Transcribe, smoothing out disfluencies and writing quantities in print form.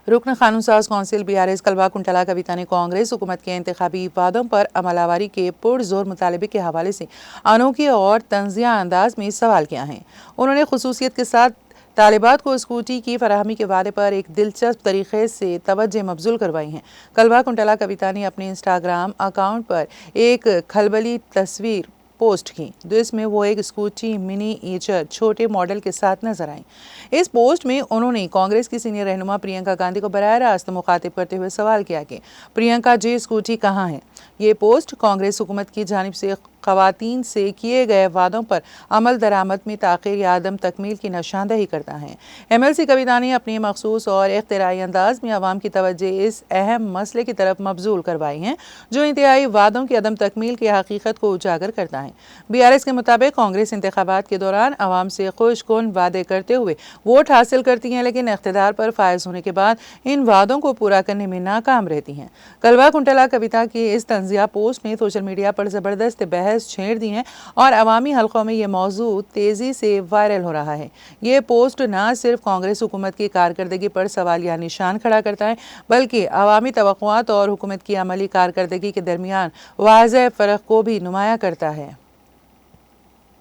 رکن قانون ساز کونسل BRS کلبہ کنٹلا کویتا نے کانگریس حکومت کے انتخابی وعدوں پر عمل آوری کے پرزور مطالبے کے حوالے سے انوکھے اور طنزیہ انداز میں سوال کیا ہے۔ انہوں نے خصوصیت کے ساتھ طالبات کو اسکوٹی کی فراہمی کے وعدے پر ایک دلچسپ طریقے سے توجہ مبذول کروائی ہیں۔ کلبہ کنٹلا کویتا نے اپنے انسٹاگرام اکاؤنٹ پر ایک کھلبلی تصویر پوسٹ کی جس میں وہ ایک اسکوٹی منی ایچر چھوٹے ماڈل کے ساتھ نظر آئیں۔ اس پوسٹ میں انہوں نے کانگریس کی سینئر رہنما پرینکا گاندھی کو براہ راست مخاطب کرتے ہوئے سوال کیا کہ پرینکا جی اسکوٹی کہاں ہے؟ یہ پوسٹ کانگریس حکومت کی جانب سے خواتین سے کیے گئے وعدوں پر عمل درآمد میں تاخیر یا عدم تکمیل کی نشاندہی کرتا ہے۔ MLC کویتا نے اپنی مخصوص اور اختراعی انداز میں عوام کی توجہ اس اہم مسئلے کی طرف مبذول کروائی ہے جو انتہائی وعدوں کی عدم تکمیل کی حقیقت کو اجاگر کرتا ہے۔ BRS کے مطابق کانگریس انتخابات کے دوران عوام سے خوش کن وعدے کرتے ہوئے ووٹ حاصل کرتی ہیں لیکن اقتدار پر فائز ہونے کے بعد ان وعدوں کو پورا کرنے میں ناکام رہتی ہیں۔ کلبہ کنٹلا کویتا کی اس طنزیہ پوسٹ میں سوشل میڈیا پر زبردست بحث چھیڑ دی ہیں اور عوامی حلقوں میں یہ موضوع تیزی سے وائرل ہو رہا ہے۔ یہ پوسٹ نہ صرف کانگریس حکومت کی کارکردگی پر سوالیہ نشان کھڑا کرتا ہے بلکہ عوامی توقعات اور حکومت کی عملی کارکردگی کے درمیان واضح فرق کو بھی نمایاں کرتا ہے۔